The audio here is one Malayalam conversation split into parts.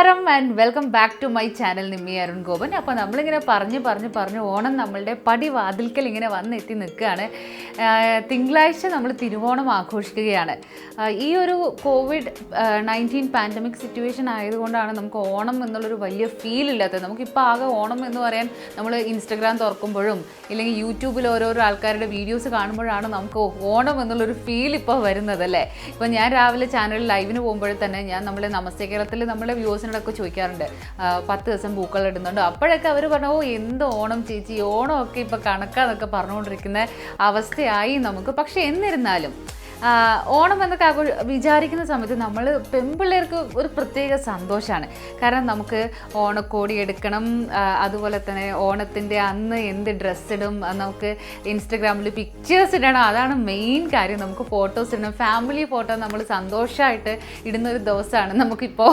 നമസ്കാരം and welcome back to my channel Nimmi Arungopan. അപ്പോൾ നമ്മളിങ്ങനെ പറഞ്ഞ് ഓണം നമ്മളുടെ പടിവാതിൽക്കൽ ഇങ്ങനെ വന്നെത്തി നിൽക്കുകയാണ്. തിങ്കളാഴ്ച നമ്മൾ തിരുവോണം ആഘോഷിക്കുകയാണ്. ഈ ഒരു COVID-19 പാൻഡമിക് സിറ്റുവേഷൻ ആയതുകൊണ്ടാണ് നമുക്ക് ഓണം എന്നുള്ളൊരു വലിയ ഫീൽ ഇല്ലാത്തത്. നമുക്കിപ്പോൾ ആകെ ഓണം എന്ന് പറയാൻ നമ്മൾ ഇൻസ്റ്റഗ്രാം തുറക്കുമ്പോഴും ഇല്ലെങ്കിൽ യൂട്യൂബിൽ ഓരോരോ ആൾക്കാരുടെ വീഡിയോസ് കാണുമ്പോഴാണ് നമുക്ക് ഓണം എന്നുള്ളൊരു ഫീൽ ഇപ്പോൾ വരുന്നത് അല്ലേ. ഇപ്പോൾ ഞാൻ രാവിലെ ചാനലിൽ ലൈവിന് പോകുമ്പോൾ തന്നെ ഞാൻ നമ്മളെ നമസ്തേ കേരളത്തിൽ നമ്മളെ വ്യൂവേഴ്സിനോടൊക്കെ ചോദിക്കാറുണ്ട് 10 ദിവസം പൂക്കൾ ഇടുന്നുണ്ട്. അപ്പോഴൊക്കെ അവർ പറഞ്ഞു, ഓ എന്ത് ഓണം ചേച്ചി, ഓണമൊക്കെ ഇപ്പോൾ കണക്കാന്നൊക്കെ പറഞ്ഞുകൊണ്ടിരിക്കുന്ന അവസ്ഥയായി നമുക്ക്. പക്ഷേ എന്നിരുന്നാലും ഓണം എന്നൊക്കെ വിചാരിക്കുന്ന സമയത്ത് നമ്മൾ പെൺപിള്ളേർക്ക് ഒരു പ്രത്യേക സന്തോഷമാണ്. കാരണം നമുക്ക് ഓണക്കോടി എടുക്കണം, അതുപോലെ തന്നെ ഓണത്തിൻ്റെ അന്ന് എന്ത് ഡ്രസ്സ് ഇടും, നമുക്ക് ഇൻസ്റ്റഗ്രാമിൽ പിക്ചേഴ്സ് ഇടണം, അതാണ് മെയിൻ കാര്യം. നമുക്ക് ഫോട്ടോസ് ഇടണം, ഫാമിലി ഫോട്ടോ നമ്മൾ സന്തോഷമായിട്ട് ഇടുന്നൊരു ദിവസമാണ് നമുക്കിപ്പോൾ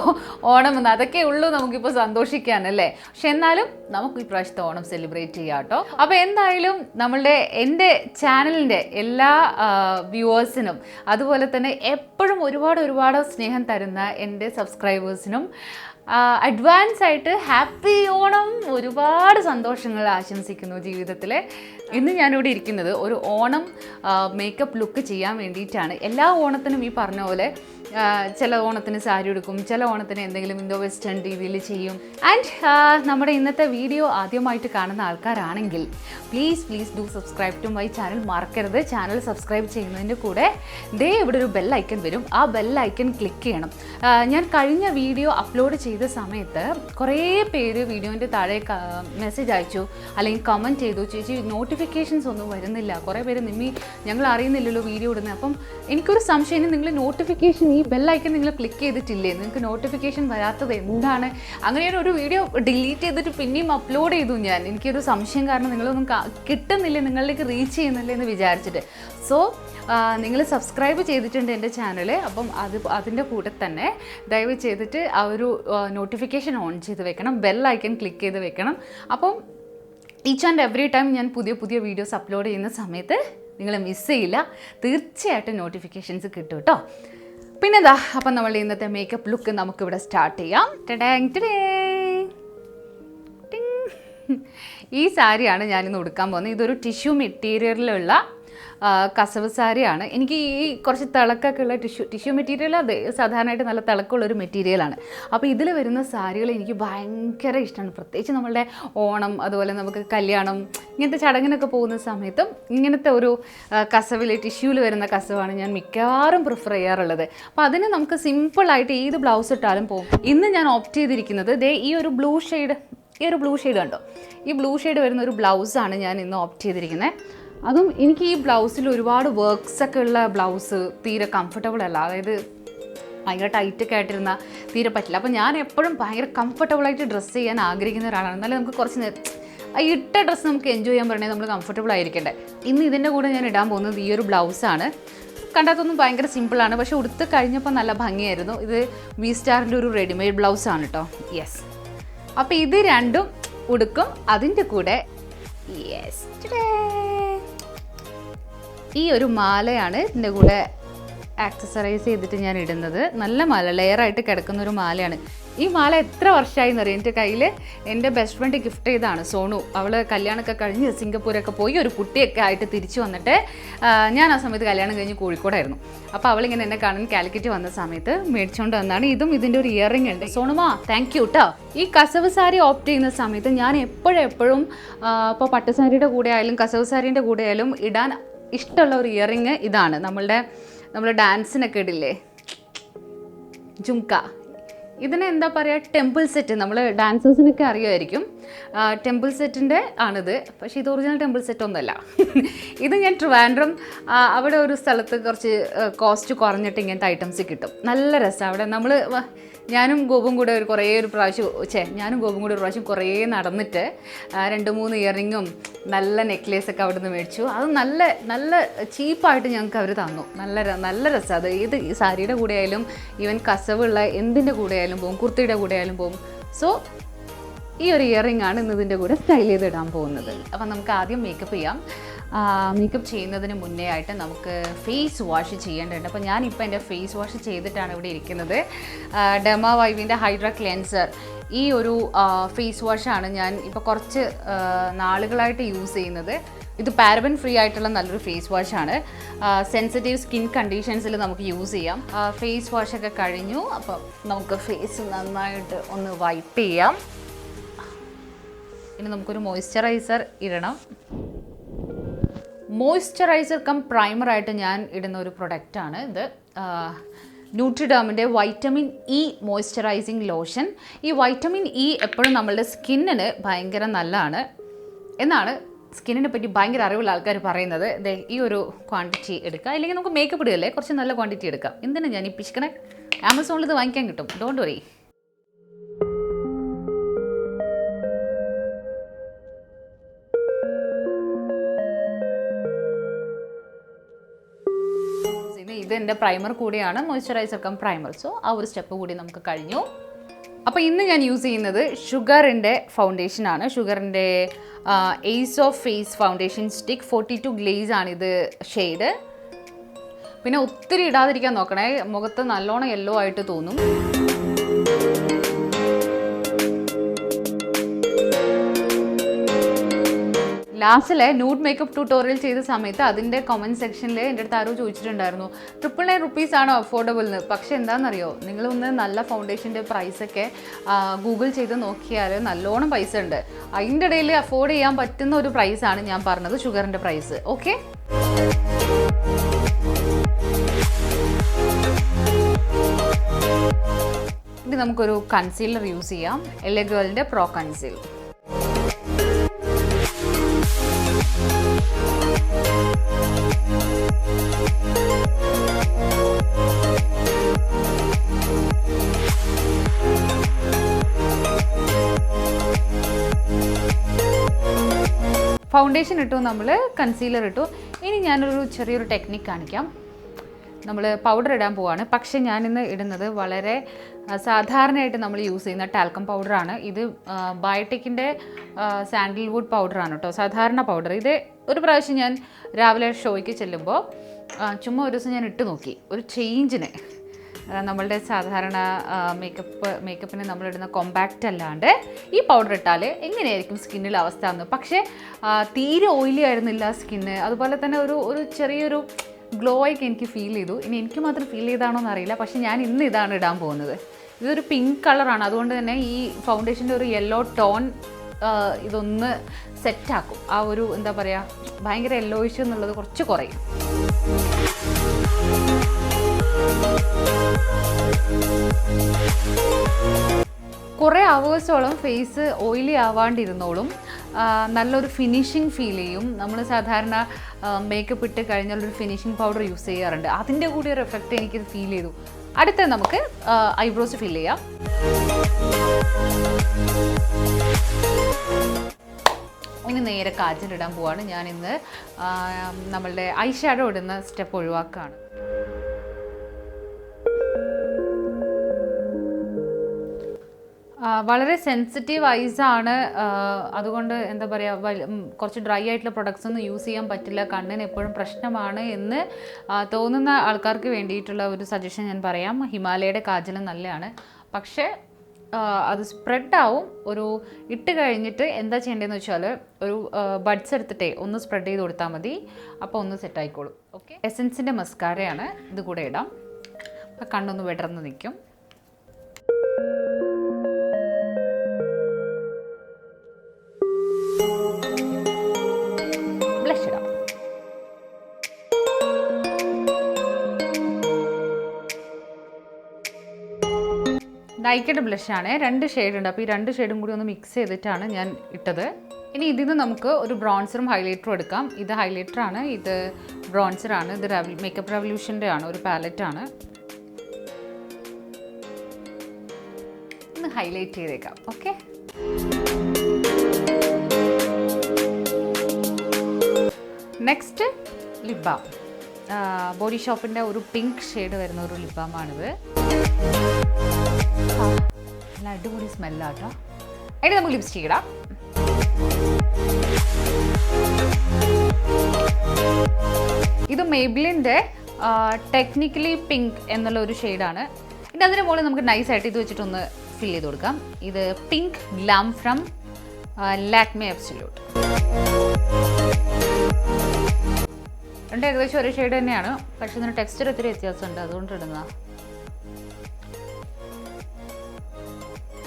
ഓണം എന്ന്. അതൊക്കെ ഉള്ളൂ നമുക്കിപ്പോൾ സന്തോഷിക്കാനല്ലേ. പക്ഷെ എന്നാലും നമുക്ക് ഈ പ്രാവശ്യത്തെ ഓണം സെലിബ്രേറ്റ് ചെയ്യാം കേട്ടോ. അപ്പോൾ എന്തായാലും എൻ്റെ ചാനലിൻ്റെ എല്ലാ വ്യൂവേഴ്സിനും അതുപോലെ തന്നെ എപ്പോഴും ഒരുപാട് സ്നേഹം തരുന്ന എൻ്റെ സബ്സ്ക്രൈബേഴ്സിനും അഡ്വാൻസ് ആയിട്ട് ഹാപ്പി ഓണം, ഒരുപാട് സന്തോഷങ്ങൾ ആശംസിക്കുന്നു ജീവിതത്തിൽ. ഇന്ന് ഞാനിവിടെ ഇരിക്കുന്നത് ഒരു ഓണം മേക്കപ്പ് ലുക്ക് ചെയ്യാൻ വേണ്ടിയിട്ടാണ്. എല്ലാ ഓണത്തിനും ഈ പറഞ്ഞ പോലെ ചില ഓണത്തിന് സാരി എടുക്കും, ചില ഓണത്തിന് എന്തെങ്കിലും ഇന്തോ വെസ്റ്റേൺ രീതിയിൽ ചെയ്യും. ആൻഡ് നമ്മുടെ ഇന്നത്തെ വീഡിയോ ആദ്യമായിട്ട് കാണുന്ന ആൾക്കാരാണെങ്കിൽ please do subscribe to my channel. മറക്കരുത്, ചാനൽ സബ്സ്ക്രൈബ് ചെയ്യുന്നതിൻ്റെ കൂടെ ദേ ഇവിടെ ഒരു ബെൽ ഐക്കൺ വരും, ആ ബെൽ ഐക്കൺ ക്ലിക്ക് ചെയ്യണം. ഞാൻ കഴിഞ്ഞ വീഡിയോ അപ്ലോഡ് ചെയ്ത സമയത്ത് കുറേ പേര് വീഡിയോൻ്റെ താഴെ മെസ്സേജ് അയച്ചു അല്ലെങ്കിൽ കമൻറ്റ് ചെയ്തു, ചേച്ചി നോട്ടിഫിക്കേഷൻസ് ഒന്നും വരുന്നില്ല. കുറേ പേര് നിമ്മി ഞങ്ങൾ അറിയുന്നില്ലല്ലോ വീഡിയോ ഇടുന്നത്. അപ്പം എനിക്കൊരു സംശയം, നിങ്ങൾ നോട്ടിഫിക്കേഷൻ ഈ ബെല്ലൈക്കൺ നിങ്ങൾ ക്ലിക്ക് ചെയ്തിട്ടില്ലേ, നിങ്ങൾക്ക് നോട്ടിഫിക്കേഷൻ വരാത്തത് എന്താണ്? അങ്ങനെയാണ് ഒരു വീഡിയോ ഡിലീറ്റ് ചെയ്തിട്ട് പിന്നെയും അപ്ലോഡ് ചെയ്തു ഞാൻ. എനിക്കൊരു സംശയം, കാരണം നിങ്ങളൊന്നും കിട്ടുന്നില്ല, നിങ്ങളിലേക്ക് റീച്ച് ചെയ്യുന്നില്ല എന്ന് വിചാരിച്ചിട്ട്. സോ നിങ്ങൾ സബ്സ്ക്രൈബ് ചെയ്തിട്ടുണ്ട് എൻ്റെ ചാനൽ. അപ്പം അതിൻ്റെ കൂടെ തന്നെ ദയവ് ചെയ്തിട്ട് ആ ഒരു നോട്ടിഫിക്കേഷൻ ഓൺ ചെയ്ത് വെക്കണം, ബെൽ ഐക്കൺ ക്ലിക്ക് ചെയ്ത് വെക്കണം. അപ്പം ഈച്ച് ആൻഡ് എവറി ടൈം ഞാൻ പുതിയ വീഡിയോസ് അപ്ലോഡ് ചെയ്യുന്ന സമയത്ത് നിങ്ങൾ മിസ് ചെയ്യില്ല, തീർച്ചയായിട്ടും നോട്ടിഫിക്കേഷൻസ് കിട്ടും കേട്ടോ. പിന്നെന്താ, അപ്പം നമ്മൾ ഇന്നത്തെ മേക്കപ്പ് ലുക്ക് നമുക്കിവിടെ സ്റ്റാർട്ട് ചെയ്യാം. ഈ സാരിയാണ് ഞാനിന്ന് ഉടുക്കാൻ പോകുന്നത്. ഇതൊരു ടിഷ്യൂ മെറ്റീരിയലിലുള്ള കസവ് സാരിയാണ്. എനിക്ക് ഈ കുറച്ച് തിളക്കൊക്കെ ഉള്ള ടിഷ്യൂ മെറ്റീരിയൽ, അതെ സാധാരണയായിട്ട് നല്ല തിളക്കമുള്ളൊരു മെറ്റീരിയലാണ്. അപ്പോൾ ഇതിൽ വരുന്ന സാരികൾ എനിക്ക് ഭയങ്കര ഇഷ്ടമാണ്. പ്രത്യേകിച്ച് നമ്മളുടെ ഓണം, അതുപോലെ നമുക്ക് കല്യാണം, ഇങ്ങനത്തെ ചടങ്ങിനൊക്കെ പോകുന്ന സമയത്തും ഇങ്ങനത്തെ ഒരു കസവിൽ ടിഷ്യൂവിൽ വരുന്ന കസവാണ് ഞാൻ മിക്കവാറും പ്രിഫർ ചെയ്യാറുള്ളത്. അപ്പോൾ അതിന് നമുക്ക് സിമ്പിളായിട്ട് ഏത് ബ്ലൗസ് ഇട്ടാലും പോകും. ഇന്ന് ഞാൻ ഓപ്റ്റ് ചെയ്തിരിക്കുന്നത് ഈ ഒരു ബ്ലൂ ഷെയ്ഡ് കണ്ടോ, ഈ ബ്ലൂ ഷെയ്ഡ് വരുന്ന ഒരു ബ്ലൗസാണ് ഞാൻ ഇന്ന് ഓപ്റ്റ് ചെയ്തിരിക്കുന്നത്. അതും എനിക്ക് ഈ ബ്ലൗസിൽ ഒരുപാട് വർക്ക്സൊക്കെ ഉള്ള ബ്ലൗസ് തീരെ കംഫർട്ടബിൾ അല്ല, അതായത് ഭയങ്കര ടൈറ്റൊക്കെ ആയിട്ടിരുന്ന തീരെ പറ്റില്ല. അപ്പോൾ ഞാൻ എപ്പോഴും ഭയങ്കര കംഫർട്ടബിളായിട്ട് ഡ്രസ്സ് ചെയ്യാൻ ആഗ്രഹിക്കുന്ന ഒരാളാണ്. എന്നാലും നമുക്ക് കുറച്ച് ഇട്ട ഡ്രസ്സ് നമുക്ക് എൻജോയ് ചെയ്യാൻ പറഞ്ഞാൽ നമ്മൾ കംഫർട്ടബിൾ ആയിരിക്കണ്ടേ. ഇന്ന് ഇതിൻ്റെ കൂടെ ഞാൻ ഇടാൻ പോകുന്നത് ഈ ഒരു ബ്ലൗസാണ്. കണ്ടാത്തൊന്നും ഭയങ്കര സിമ്പിളാണ്, പക്ഷേ ഉടുത്ത് കഴിഞ്ഞപ്പോൾ നല്ല ഭംഗിയായിരുന്നു. ഇത് വി സ്റ്റാറിൻ്റെ ഒരു റെഡിമെയ്ഡ് ബ്ലൗസാണ് കേട്ടോ. യെസ്, അപ്പോൾ ഇത് രണ്ടും ഉടുക്കും. അതിൻ്റെ കൂടെ ഈ ഒരു മാലയാണ് ഇതിൻ്റെ കൂടെ ആക്സസറൈസ് ചെയ്തിട്ട് ഞാൻ ഇടുന്നത്. നല്ല മാല, ലെയറായിട്ട് കിടക്കുന്ന ഒരു മാലയാണ്. ഈ മാല എത്ര വർഷമായി എന്നറിയാം. എൻ്റെ കയ്യിൽ എൻ്റെ ബെസ്റ്റ് ഫ്രണ്ട് ഗിഫ്റ്റ് ചെയ്തതാണ്, സോണു. അവൾ കല്യാണമൊക്കെ കഴിഞ്ഞ് സിംഗപ്പൂരൊക്കെ പോയി ഒരു കുട്ടിയൊക്കെ ആയിട്ട് തിരിച്ചു വന്നിട്ട്, ഞാൻ ആ സമയത്ത് കല്യാണം കഴിഞ്ഞ് കോഴിക്കോടായിരുന്നു. അപ്പോൾ അവളിങ്ങനെ എന്നെ കാണാൻ കാലിക്കറ്റ് വന്ന സമയത്ത് മേടിച്ചുകൊണ്ട് വന്നതാണ്. ഇതും ഇതിൻ്റെ ഒരു ഇയറിംഗ് ഉണ്ട്. സോണുമാ താങ്ക് യു കേട്ടോ. ഈ കസവ് സാരി ഓപ്റ്റ് ചെയ്യുന്ന സമയത്ത് ഞാൻ എപ്പോഴും ഇപ്പോൾ പട്ടുസാരിയുടെ കൂടെ ആയാലും കസവ് സാരീൻ്റെ കൂടെ ആയാലും ഇടാൻ ഇഷ്ടമുള്ള ഒരു ഇയറിങ് ഇതാണ്. നമ്മൾ ഡാൻസിനൊക്കെ ഇടില്ലേ, ജുംക്ക. ഇതിന് എന്താ പറയുക, ടെമ്പിൾ സെറ്റ്. നമ്മൾ ഡാൻസേഴ്സിനൊക്കെ അറിയുമായിരിക്കും. ടെമ്പിൾ സെറ്റിൻ്റെ ആണിത്, പക്ഷേ ഇത് ഒറിജിനൽ ടെമ്പിൾ സെറ്റൊന്നുമല്ല. ഇത് ഞാൻ ട്രിവാൻഡ്രം അവിടെ ഒരു സ്ഥലത്ത് കുറച്ച് കോസ്റ്റ് കുറഞ്ഞിട്ട് ഇങ്ങനത്തെ ഐറ്റംസ് കിട്ടും. നല്ല രസമാണ് അവിടെ. ഞാനും ഗോപും കൂടെ ഒരു പ്രാവശ്യം കുറേ നടന്നിട്ട് 2-3 ഇയറിങ്ങും നല്ല നെക്ലേസൊക്കെ അവിടെ നിന്ന് മേടിച്ചു. അത് നല്ല ചീപ്പായിട്ട് ഞങ്ങൾക്ക് അവർ തന്നു. നല്ല രസമാണ് അത്. ഏത് സാരിയുടെ കൂടെ ആയാലും, ഈവൻ കസവുള്ള എന്തിൻ്റെ കൂടെ ആയാലും പോകും, കുർത്തിയുടെ കൂടെ ആയാലും പോകും. സോ ഈ ഒരു ഇയറിംഗ് ആണ് ഇന്ന് ഇതിൻ്റെ കൂടെ സ്റ്റൈൽ ചെയ്തിടാൻ പോകുന്നത്. അപ്പം നമുക്ക് ആദ്യം മേക്കപ്പ് ചെയ്യാം. മേക്കപ്പ് ചെയ്യുന്നതിന് മുന്നേ ആയിട്ട് നമുക്ക് ഫേസ് വാഷ് ചെയ്യേണ്ടതുണ്ട്. അപ്പോൾ ഞാനിപ്പോൾ എൻ്റെ ഫേസ് വാഷ് ചെയ്തിട്ടാണ് ഇവിടെ ഇരിക്കുന്നത്. ഡെർമാവൈവിൻ്റെ ഹൈഡ്ര ക്ലെൻസർ ഈ ഒരു ഫേസ് വാഷാണ് ഞാൻ ഇപ്പോൾ കുറച്ച് നാളുകളായിട്ട് യൂസ് ചെയ്യുന്നത്. ഇത് പാരബൻ ഫ്രീ ആയിട്ടുള്ള നല്ലൊരു ഫേസ് വാഷാണ്. സെൻസിറ്റീവ് സ്കിൻ കണ്ടീഷൻസിൽ നമുക്ക് യൂസ് ചെയ്യാം. ഫേസ് വാഷൊക്കെ കഴിഞ്ഞു. അപ്പം നമുക്ക് ഫേസ് നന്നായിട്ട് ഒന്ന് വൈപ്പ് ചെയ്യാം. ഇനി നമുക്കൊരു മോയ്സ്ചറൈസർ ഇടണം. മോയ്സ്ചറൈസർ കം പ്രൈമറായിട്ട് ഞാൻ ഇടുന്ന ഒരു പ്രൊഡക്റ്റാണ് ഇത്. ന്യൂട്രിഡേമിൻ്റെ വൈറ്റമിൻ ഇ മോയ്സ്ചറൈസിങ് ലോഷൻ. ഈ വൈറ്റമിൻ ഇ എപ്പോഴും നമ്മളുടെ സ്കിന്നിന് ഭയങ്കര നല്ലതാണ് എന്നാണ് സ്കിന്നിനെ പറ്റി ഭയങ്കര അറിവുള്ള ആൾക്കാർ പറയുന്നത്. ഈ ഒരു ക്വാണ്ടിറ്റി എടുക്കുക, അല്ലെങ്കിൽ നമുക്ക് മേക്കപ്പ് ഇടുകയല്ലേ, കുറച്ച് നല്ല ക്വാണ്ടിറ്റി എടുക്കാം. എന്തിനാണ് ഞാൻ ഈ പിശിക്കണേ? ആമസോണിൽ ഇത് വാങ്ങിക്കാൻ കിട്ടും, ഡോണ്ട് വറി. ഇത് എൻ്റെ പ്രൈമർ കൂടിയാണ്, മോയ്സ്ചറൈസർ കം പ്രൈമർ. സോ ആ ഒരു സ്റ്റെപ്പ് കൂടി നമുക്ക് കഴിഞ്ഞു. അപ്പോൾ ഇന്ന് ഞാൻ യൂസ് ചെയ്യുന്നത് ഷുഗറിൻ്റെ ഫൗണ്ടേഷനാണ്. ഷുഗറിൻ്റെ Ace of Face foundation stick 42 glaze ആണിത് ഷെയ്ഡ്. പിന്നെ ഒത്തിരി ഇടാതിരിക്കാൻ നോക്കണേ, മുഖത്ത് നല്ലോണം യെല്ലോ ആയിട്ട് തോന്നും. ലാസ്റ്റിലെ ന്യൂഡ് മേക്കപ്പ് ട്യൂട്ടോറിയൽ ചെയ്ത സമയത്ത് അതിൻ്റെ കമൻറ്റ് സെക്ഷനിൽ എൻ്റെ അടുത്ത് ആരോ ചോദിച്ചിട്ടുണ്ടായിരുന്നു 999 rupees ആണോ അഫോർഡബിൾ എന്ന്. പക്ഷേ എന്താണെന്നറിയോ, നിങ്ങളൊന്ന് നല്ല ഫൗണ്ടേഷൻ്റെ പ്രൈസൊക്കെ ഗൂഗിൾ ചെയ്ത് നോക്കിയാൽ നല്ലോണം പൈസ ഉണ്ട്. അതിൻ്റെ ഇടയിൽ അഫോർഡ് ചെയ്യാൻ പറ്റുന്ന ഒരു പ്രൈസാണ് ഞാൻ പറഞ്ഞത്, ഷുഗറിൻ്റെ പ്രൈസ്. ഓക്കെ, ഇനി നമുക്കൊരു കൺസീലർ യൂസ് ചെയ്യാം. LA Girlൻ്റെ പ്രോ കൺസീൽ. ഫൗണ്ടേഷൻ ഇട്ടു, നമ്മൾ കൺസീലർ ഇട്ടു. ഇനി ഞാനൊരു ചെറിയൊരു ടെക്നിക്ക് കാണിക്കാം. നമ്മൾ പൗഡർ ഇടാൻ പോവാണ്. പക്ഷേ ഞാനിന്ന് ഇടുന്നത് വളരെ സാധാരണയായിട്ട് നമ്മൾ യൂസ് ചെയ്യുന്ന ടാൽക്കം പൗഡറാണ്. ഇത് ബയോടെക്കിൻ്റെ സാൻഡൽവുഡ് പൗഡറാണ് കേട്ടോ, സാധാരണ പൗഡർ. ഇത് ഒരു പ്രാവശ്യം ഞാൻ രാവിലെ ഷോയ്ക്ക് ചെല്ലുമ്പോൾ ചുമ്മാ ഒരു ദിവസം ഞാൻ ഇട്ട് നോക്കി, ഒരു ചേഞ്ചിന്. നമ്മളുടെ സാധാരണ മേക്കപ്പിന് നമ്മളിടുന്ന കോമ്പാക്റ്റ് അല്ലാണ്ട് ഈ പൗഡർ ഇട്ടാൽ എങ്ങനെയായിരിക്കും സ്കിന്നിലെ അവസ്ഥ എന്ന്. പക്ഷേ തീരെ ഓയിലി ആയിരുന്നില്ല സ്കിന്ന്. അതുപോലെ തന്നെ ഒരു ചെറിയൊരു ഗ്ലോ ആയിട്ട് എനിക്ക് ഫീൽ ചെയ്തു. ഇനി എനിക്ക് മാത്രം ഫീൽ ചെയ്താണോ എന്നറിയില്ല, പക്ഷേ ഞാൻ ഇന്ന് ഇതാണ് ഇടാൻ പോകുന്നത്. ഇതൊരു പിങ്ക് കളറാണ്, അതുകൊണ്ട് തന്നെ ഈ ഫൗണ്ടേഷൻ്റെ ഒരു യെല്ലോ ടോൺ ഇതൊന്ന് സെറ്റാക്കും. ആ ഒരു എന്താ പറയുക, ഭയങ്കര യെല്ലോയിഷ് എന്നുള്ളത് കുറച്ച് കുറയും. കുറേ അവേഴ്സോളം ഫേസ് ഓയിലി ആവാണ്ടിരുന്നോളും, നല്ലൊരു ഫിനിഷിങ് ഫീൽ ചെയ്യും. നമ്മൾ സാധാരണ മേക്കപ്പ് ഇട്ട് കഴിഞ്ഞാൽ ഒരു ഫിനിഷിങ് പൗഡർ യൂസ് ചെയ്യാറുണ്ട്, അതിൻ്റെ കൂടി ഒരു എഫക്റ്റ് എനിക്കിത് ഫീൽ ചെയ്തു. അടുത്ത നമുക്ക് ഐബ്രോസ് ഫിൽ ചെയ്യാം. ഇനി നേരെ കാജൽ ഇടാൻ പോവാണ്. ഞാനിന്ന് നമ്മളുടെ ഐഷാഡോ ഇടുന്ന സ്റ്റെപ്പ് ഒഴിവാക്കുകയാണ്. വളരെ സെൻസിറ്റീവ് ഐസാണ്, അതുകൊണ്ട് എന്താ പറയുക, കുറച്ച് ഡ്രൈ ആയിട്ടുള്ള പ്രൊഡക്ട്സ് ഒന്നും യൂസ് ചെയ്യാൻ പറ്റില്ല, കണ്ണിന് എപ്പോഴും പ്രശ്നമാണ് എന്ന് തോന്നുന്ന ആൾക്കാർക്ക് വേണ്ടിയിട്ടുള്ള ഒരു സജഷൻ ഞാൻ പറയാം. ഹിമാലയയുടെ കാജൽ നല്ലതാണ്, പക്ഷേ അത് സ്പ്രെഡാവും. ഒരു ഇട്ട് കഴിഞ്ഞിട്ട് എന്താ ചെയ്യേണ്ടതെന്ന് വെച്ചാൽ ഒരു ബഡ്സ് എടുത്തിട്ടേ ഒന്ന് സ്പ്രെഡ് ചെയ്ത് കൊടുത്താൽ മതി, അപ്പോൾ ഒന്ന് സെറ്റായിക്കോളും. ഓക്കെ, എസൻസിൻ്റെ മസ്കാരയാണ്, ഇത് കൂടെ ഇടാം. അപ്പോൾ കണ്ണൊന്ന് വിടർന്ന് നിൽക്കും. ബ്ലഷ് ഇടാം. നൈക്കയുടെ ബ്ലഷാണ്, 2 ഷെയ്ഡ് ഉണ്ട്. അപ്പോൾ ഈ 2 ഷെയ്ഡും കൂടി ഒന്ന് മിക്സ് ചെയ്തിട്ടാണ് ഞാൻ ഇട്ടത്. ഇനി ഇതിൽ നിന്ന് നമുക്ക് ഒരു ബ്രോൺസറും ഹൈലൈറ്ററും എടുക്കാം. ഇത് ഹൈലൈറ്ററാണ്, ഇത് ബ്രോൺസറാണ്. ഇത് മേക്കപ്പ് റെവല്യൂഷൻ്റെ ആണ്, ഒരു പാലറ്റാണ്. ഒന്ന് ഹൈലൈറ്റ് ചെയ്തേക്കാം. Okay, next lip balm. Body ഷോപ്പിൻ്റെ ഒരു പിങ്ക് ഷെയ്ഡ് വരുന്ന ഒരു ലിപ് ബാമാണിത്. നല്ല അടിപൊളി സ്മെല്ലാട്ടോ. അതിന് നമുക്ക് ലിപ്സ്റ്റിക് ഇടാം. ഇത് മെയ്ബിലിൻ്റെ ടെക്നിക്കലി പിങ്ക് എന്നുള്ള ഒരു ഷെയ്ഡാണ്. ഇനി അതിന് മുകളിൽ നമുക്ക് നൈസായിട്ട് ഇത് വെച്ചിട്ടൊന്ന് ഫിൽ ചെയ്ത് കൊടുക്കാം. ഇത് pink glam from Lakme absolute. രണ്ട് ഏകദേശം ഒരേ ഷെയ്ഡ് തന്നെയാണ്, പക്ഷെ ഇതിന് ടെക്സ്ചർ ഒത്തിരി വ്യത്യാസമുണ്ട്, അതുകൊണ്ട് ഇടുന്നതാണ്.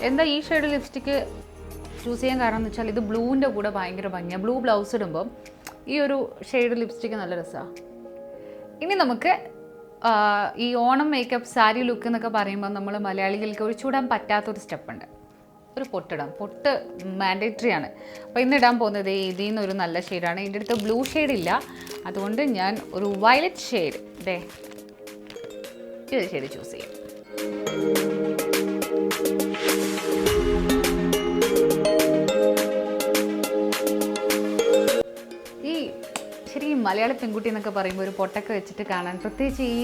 എന്താ ഈ ഷെയ്ഡ് ലിപ്സ്റ്റിക്ക് ചൂസ് ചെയ്യാൻ കാരണം എന്ന് വെച്ചാൽ ഇത് ബ്ലൂവിൻ്റെ കൂടെ ഭയങ്കര ഭംഗിയാണ്. ബ്ലൂ ബ്ലൗസ് ഇടുമ്പം ഈ ഒരു ഷെയ്ഡ് ലിപ്സ്റ്റിക്ക് നല്ല രസമാണ്. ഇനി നമുക്ക് ഈ ഓണം മേക്കപ്പ് സാരി ലുക്ക് എന്നൊക്കെ പറയുമ്പോൾ നമ്മൾ മലയാളികൾക്ക് ഒഴിച്ചുകൂടാൻ പറ്റാത്തൊരു സ്റ്റെപ്പുണ്ട്. ഒരു പൊട്ടിടാം. പൊട്ട് മാൻഡേറ്ററി ആണ്. അപ്പോൾ ഇന്ന് ഇടാൻ പോകുന്നത് ഇതിൽ നിന്നൊരു നല്ല ഷെയ്ഡാണ്. ഇതിൻ്റെ അടുത്ത് ബ്ലൂ ഷെയ്ഡ് ഇല്ല, അതുകൊണ്ട് ഞാൻ ഒരു വയലറ്റ് ഷെയ്ഡ് ഇത് ഷെയ്ഡ് ചൂസ് ചെയ്യും. മലയാള പെൺകുട്ടി എന്നൊക്കെ പറയുമ്പോൾ ഒരു പൊട്ടൊക്കെ വെച്ചിട്ട് കാണാൻ, പ്രത്യേകിച്ച് ഈ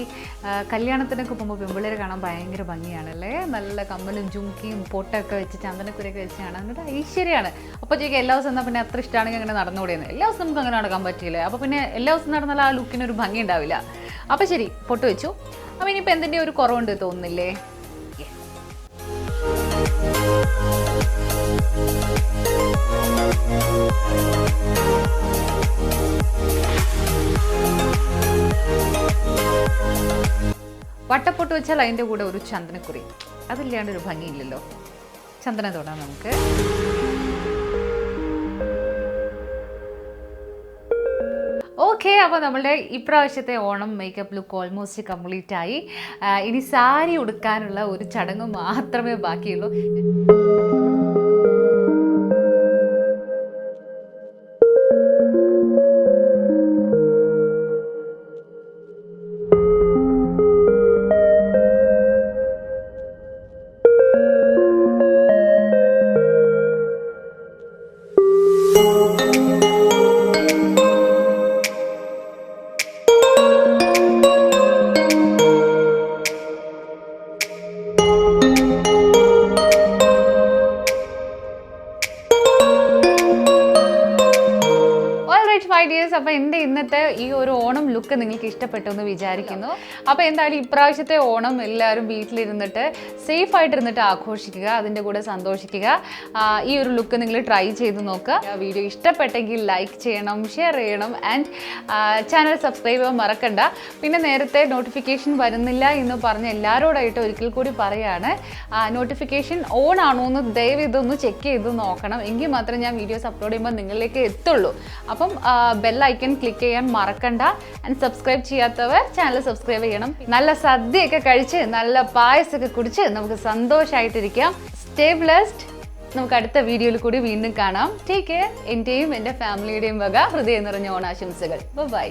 കല്യാണത്തിനൊക്കെ പോകുമ്പോൾ പെൺപിള്ളേരെ കാണാൻ ഭയങ്കര ഭംഗിയാണല്ലേ. നല്ല കമ്മലും ജുംക്കിയും പൊട്ടൊക്കെ വെച്ച് ചന്ദനക്കുരയൊക്കെ വെച്ച് കാണാൻ എന്നിട്ട് ഐശ്വര്യമാണ്. അപ്പോൾ ചോദിക്കുക എല്ലാ ദിവസം എന്നാൽ പിന്നെ അത്ര ഇഷ്ടമാണെങ്കിൽ അങ്ങനെ നടന്നുകൂടെയെന്ന്. എല്ലാ ദിവസം നമുക്ക് അങ്ങനെ നടക്കാൻ പറ്റില്ല. അപ്പോൾ പിന്നെ എല്ലാ ദിവസം നടന്നാൽ ആ ലുക്കിനൊരു ഭംഗി ഉണ്ടാവില്ല. അപ്പോൾ ശരി, പൊട്ട് വെച്ചു. അപ്പോൾ ഇനിയിപ്പോൾ എന്തിൻ്റെ ഒരു കുറവുണ്ട് തോന്നുന്നില്ലേ? വട്ടപ്പൊട്ട് വെച്ചാൽ അതിൻ്റെ കൂടെ ഒരു ചന്ദനക്കുറി, അതില്ലാണ്ട് ഒരു ഭംഗിയില്ലല്ലോ. ചന്ദനം തൊടാം നമുക്ക്. ഓക്കെ, അപ്പോൾ നമ്മളുടെ ഇപ്രാവശ്യത്തെ Onam makeup look almost complete ആയി. ഇനി സാരി ഉടുക്കാനുള്ള ഒരു ചടങ്ങ് മാത്രമേ ബാക്കിയുള്ളൂ. അപ്പോൾ എൻ്റെ ഇന്നത്തെ ഈ ഒരു ഓണം ലുക്ക് നിങ്ങൾക്ക് ഇഷ്ടപ്പെട്ടു എന്ന് വിചാരിക്കുന്നു. അപ്പോൾ എന്തായാലും ഇപ്രാവശ്യത്തെ ഓണം എല്ലാവരും വീട്ടിലിരുന്നിട്ട് സേഫായിട്ടിരുന്നിട്ട് ആഘോഷിക്കുക, അതിൻ്റെ കൂടെ സന്തോഷിക്കുക. ഈ ഒരു ലുക്ക് നിങ്ങൾ ട്രൈ ചെയ്ത് നോക്കുക. വീഡിയോ ഇഷ്ടപ്പെട്ടെങ്കിൽ ലൈക്ക് ചെയ്യണം, ഷെയർ ചെയ്യണം, ആൻഡ് ചാനൽ സബ്സ്ക്രൈബ് ചെയ്യാൻ മറക്കണ്ട. പിന്നെ നേരത്തെ നോട്ടിഫിക്കേഷൻ വരുന്നില്ല എന്ന് പറഞ്ഞ് എല്ലാവരോടായിട്ട് ഒരിക്കൽ കൂടി പറയുകയാണ്, നോട്ടിഫിക്കേഷൻ ഓൺ ആണോ എന്ന് ദയവ് ഇതൊന്ന് ചെക്ക് ചെയ്ത് നോക്കണം. എങ്കിൽ മാത്രമേ ഞാൻ വീഡിയോസ് അപ്ലോഡ് ചെയ്യുമ്പോൾ നിങ്ങളിലേക്ക് എത്തുള്ളൂ. അപ്പം ബെൽ ഐക്കൺ ക്ലിക്ക് ചെയ്യാൻ മറക്കണ്ട. ആൻഡ് സബ്സ്ക്രൈബ് ചെയ്യാത്തവർ ചാനൽ സബ്സ്ക്രൈബ് ചെയ്യണം. നല്ല സദ്യയൊക്കെ കഴിച്ച് നല്ല പായസമൊക്കെ കുടിച്ച് നമുക്ക് സന്തോഷമായിട്ടിരിക്കാം. Stay blessed. നമുക്ക് അടുത്ത വീഡിയോയിൽ കൂടി വീണ്ടും കാണാം. Take care. എൻ്റെയും എൻ്റെ ഫാമിലിയുടെയും വക ഹൃദയം നിറഞ്ഞ ഓണാശംസകൾ. ബൈ.